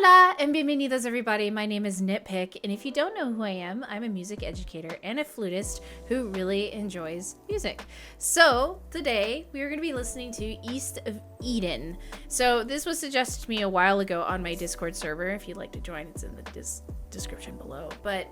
Hola and bienvenidos everybody. My name is NittPicc, and if you don't know who I am, I'm a music educator and a flutist who really enjoys music. So today we are going to be listening to East of Eden. So this was suggested to me a while ago on my Discord server. If you'd like to join, it's in the description below. But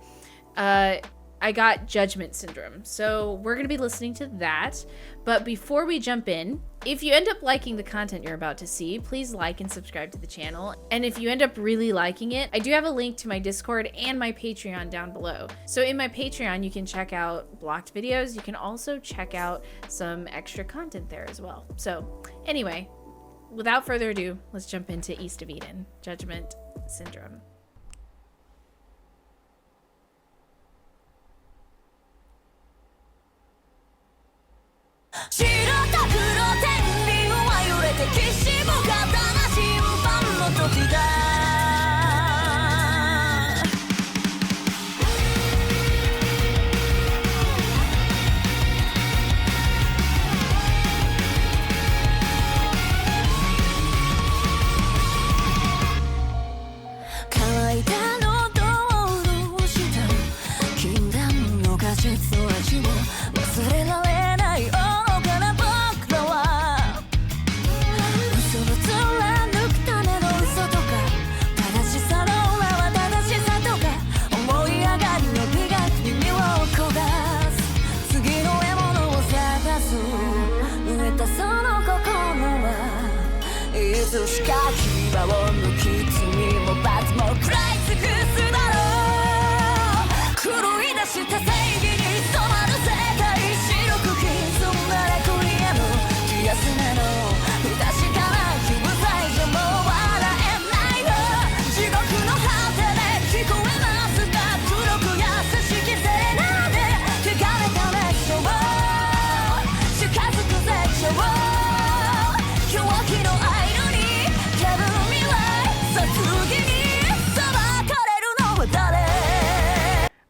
I got Judgement Syndrome. So we're going to be listening to that. But before we jump in, if you end up liking the content you're about to see, please like and subscribe to the channel. And if you end up really liking it, I do have a link to my Discord and my Patreon down below. So in my Patreon, you can check out blocked videos. You can also check out some extra content there as well. So anyway, without further ado, let's jump into East of Eden, Judgement Syndrome.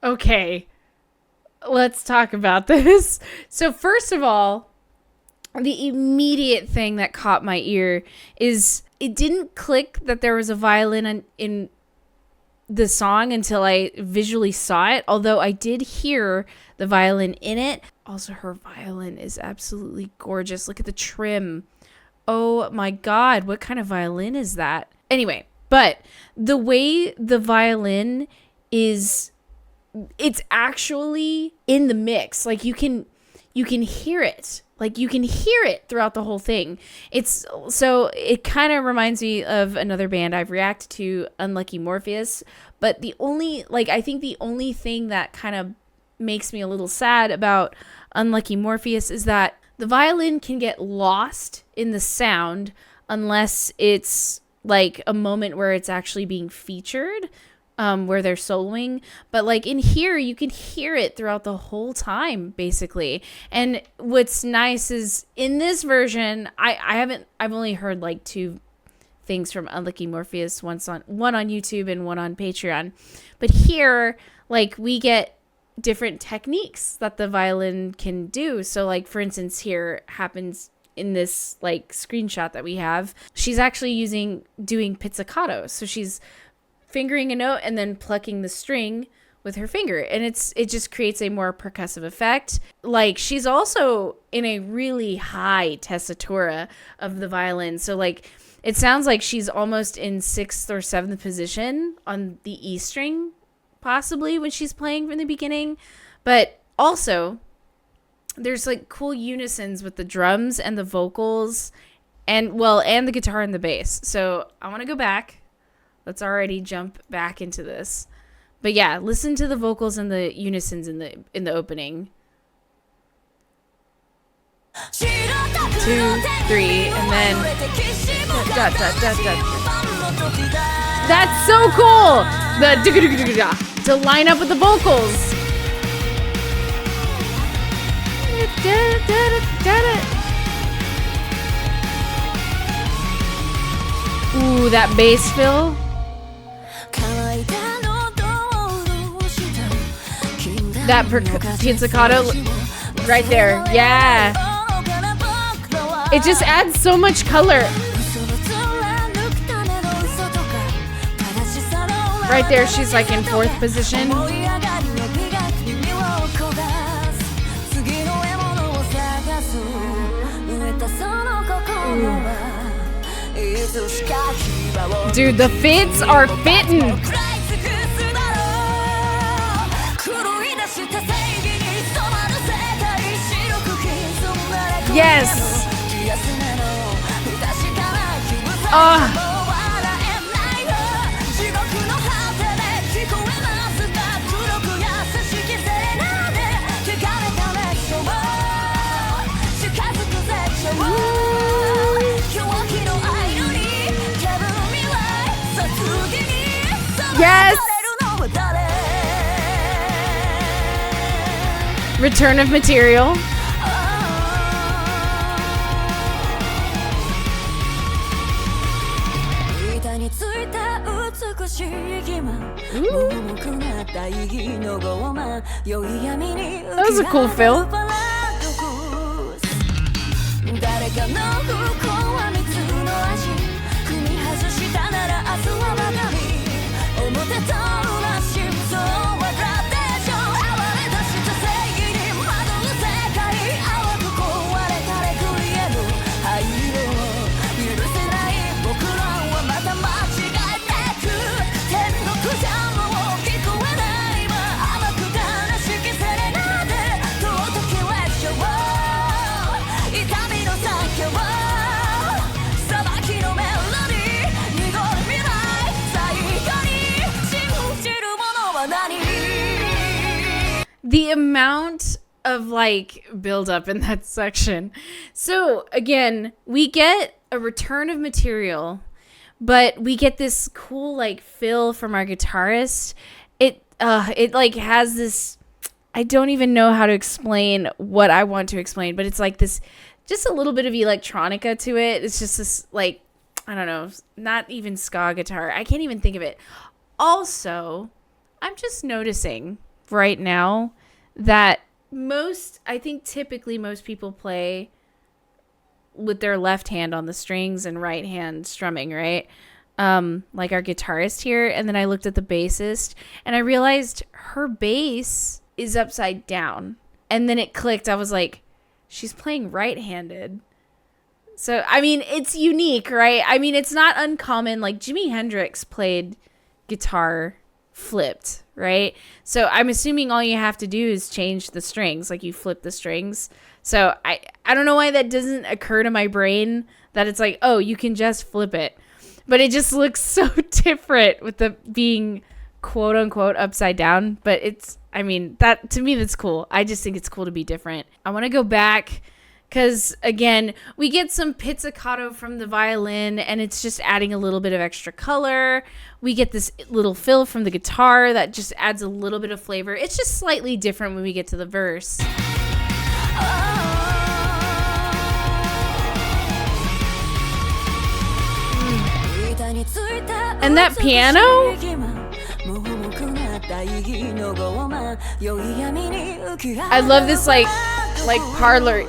Okay, let's talk about this. So first of all, the immediate thing that caught my ear is it didn't click that there was a violin in the song until I visually saw it, although I did hear the violin in it. Also, her violin is absolutely gorgeous. Look at the trim. Oh my God, what kind of violin is that? Anyway, but the way the violin is, it's actually in the mix. Like you can hear it. Like you can hear it throughout the whole thing. It kind of reminds me of another band I've reacted to, Unlucky Morpheus. But I think the only thing that kind of makes me a little sad about Unlucky Morpheus is that the violin can get lost in the sound unless it's like a moment where it's actually being featured. Where they're soloing, but like in here you can hear it throughout the whole time basically. And what's nice is in this version, I've only heard like two things from Unlucky Morpheus, one on YouTube and one on Patreon, but here like we get different techniques that the violin can do. So like for instance, here happens in this like screenshot that we have, she's actually doing pizzicato. So she's fingering a note and then plucking the string with her finger, and it just creates a more percussive effect. Like she's also in a really high tessitura of the violin, so like it sounds like she's almost in 6th or 7th position on the E string possibly when she's playing from the beginning. But also there's like cool unisons with the drums and the vocals and the guitar and the bass. So I want to go back. Let's already jump back into this. But yeah, listen to the vocals and the unisons in the opening. 2, 3, and then da, da, da, da. That's so cool. The to line up with the vocals. Ooh, that bass fill. That pizzicato right there. Yeah. It just adds so much color. Right there, she's like in fourth position. Dude, the fits are fitting. Yes. Yes. Return of material. That was a cool fill. The amount of like build up in that section. So again, we get a return of material, but we get this cool like fill from our guitarist. It like has this, I don't even know how to explain what I want to explain, but it's like this, just a little bit of electronica to it. It's just this like, I don't know, not even ska guitar. I can't even think of it. Also, I'm just noticing right now that I think typically most people play with their left hand on the strings and right hand strumming, right? Like our guitarist here. And then I looked at the bassist and I realized her bass is upside down. And then it clicked. I was like, she's playing right-handed. So, I mean, it's unique, right? I mean, it's not uncommon. Like Jimi Hendrix played guitar flipped, right? So I'm assuming all you have to do is change the strings, like you flip the strings. So I don't know why that doesn't occur to my brain that it's like, oh, you can just flip it. But it just looks so different with the being quote unquote upside down. But it's, I mean, that to me, that's cool. I just think it's cool to be different. I want to go back because, again, we get some pizzicato from the violin, and it's just adding a little bit of extra color. We get this little fill from the guitar that just adds a little bit of flavor. It's just slightly different when we get to the verse. And that piano? I love this like parlor.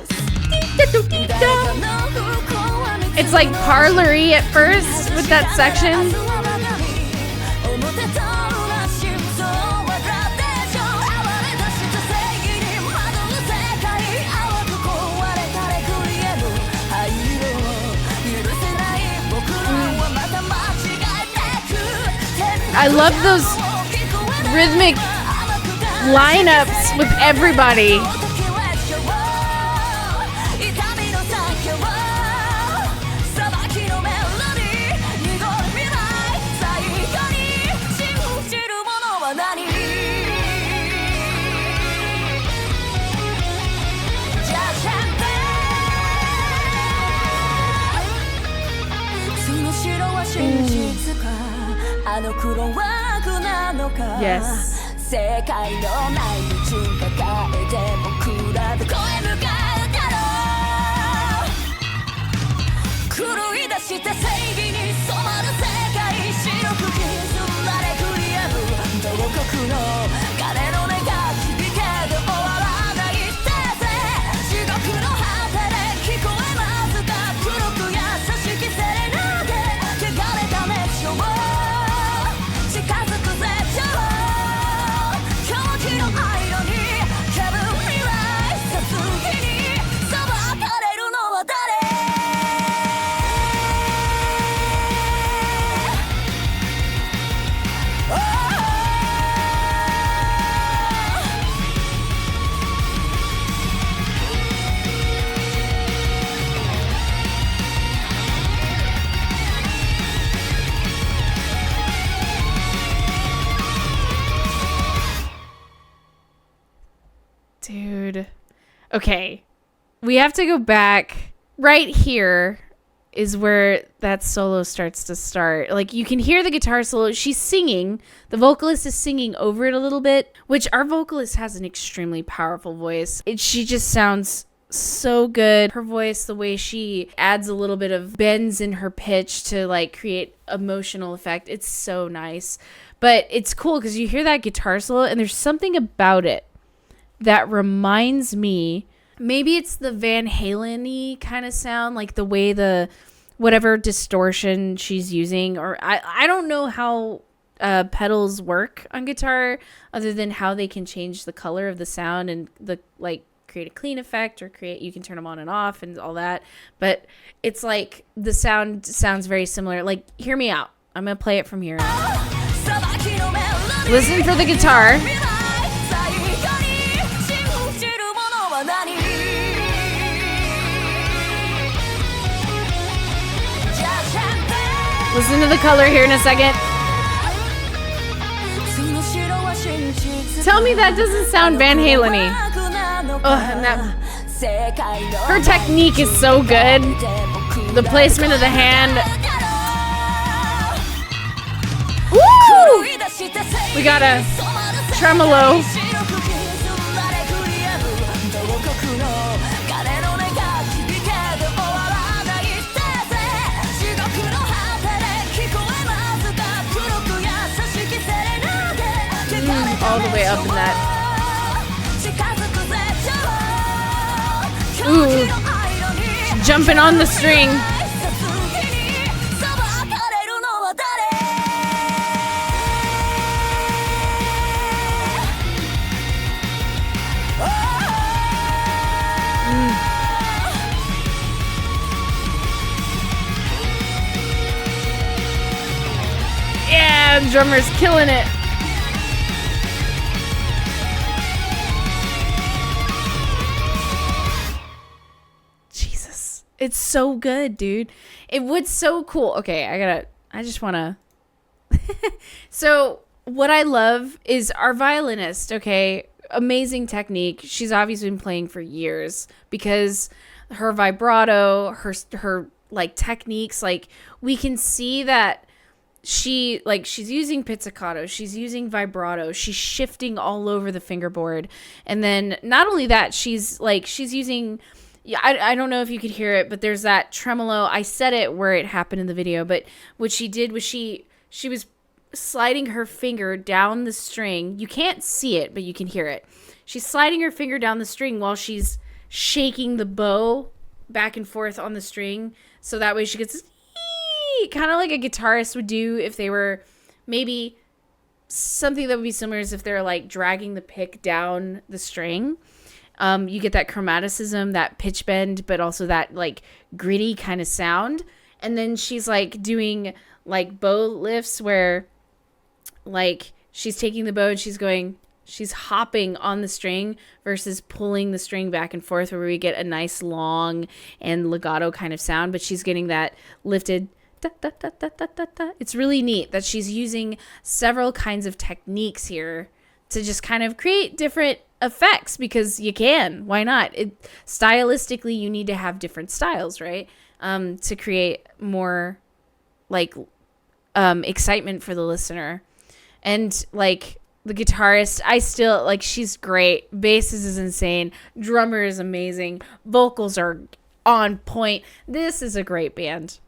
It's like parlor-y at first with that section. I love those rhythmic lineups with everybody. Yes. Okay. We have to go back. Right here is where that solo starts to start. Like, you can hear the guitar solo. She's singing. The vocalist is singing over it a little bit, which our vocalist has an extremely powerful voice. She just sounds so good. Her voice, the way she adds a little bit of bends in her pitch to like create emotional effect. It's so nice. But it's cool because you hear that guitar solo and there's something about it that reminds me, maybe it's the Van Halen-y kind of sound, like the way the whatever distortion she's using, or I don't know how pedals work on guitar other than how they can change the color of the sound and the like create a clean effect or you can turn them on and off and all that. But it's like the sound sounds very similar. Like, hear me out. I'm going to play it from here. Listen for the guitar. Listen to the color here in a second. Tell me that doesn't sound Van Halen-y. Her technique is so good. The placement of the hand. Woo! We got a tremolo. All the way up in that. Ooh. Jumping on the string. Yeah, the drummer's killing it. It's so good, dude. It was so cool. Okay, I just want to. So what I love is our violinist, okay? Amazing technique. She's obviously been playing for years because her vibrato, her like techniques, like we can see that she's using pizzicato, she's using vibrato, she's shifting all over the fingerboard. And then not only that, she's using, yeah, I don't know if you could hear it, but there's that tremolo. I said it where it happened in the video, but what she did was she was sliding her finger down the string. You can't see it, but you can hear it. She's sliding her finger down the string while she's shaking the bow back and forth on the string. So that way she gets kind of like a guitarist would do if they were maybe something that would be similar as if they're like dragging the pick down the string. You get that chromaticism, that pitch bend, but also that like gritty kind of sound. And then she's like doing like bow lifts where like she's taking the bow and she's hopping on the string versus pulling the string back and forth, where we get a nice long and legato kind of sound, but she's getting that lifted. Da, da, da, da, da, da, da. It's really neat that she's using several kinds of techniques here to just kind of create different effects, because you can. Why not? Stylistically, you need to have different styles, right? To create more like excitement for the listener. And like the guitarist, I still like, she's great. Bass is insane. Drummer is amazing. Vocals are on point. This is a great band.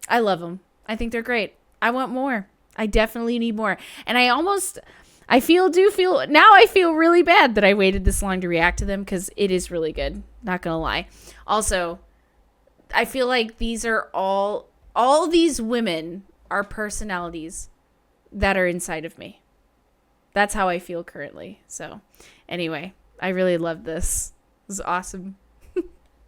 I love them. I think they're great. I want more. I definitely need more. And I feel really bad that I waited this long to react to them, because it is really good. Not gonna lie. Also, I feel like these are all these women are personalities that are inside of me. That's how I feel currently. So anyway, I really love this. This is awesome.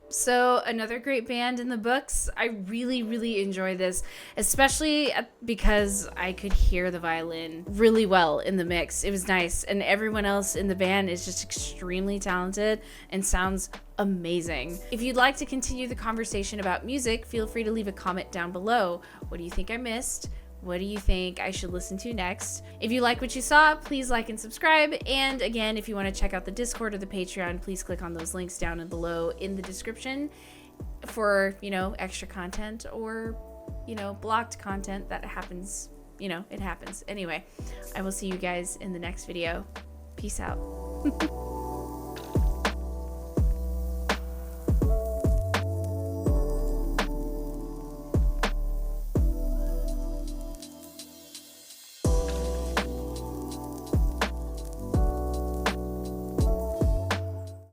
So another great band in the books. I really, really enjoy this, especially because I could hear the violin really well in the mix. It was nice. And everyone else in the band is just extremely talented and sounds amazing. If you'd like to continue the conversation about music, feel free to leave a comment down below. What do you think I missed? What do you think I should listen to next? If you like what you saw, please like and subscribe. And again, if you want to check out the Discord or the Patreon, please click on those links down and below in the description for, extra content or, blocked content that happens. It happens. Anyway, I will see you guys in the next video. Peace out.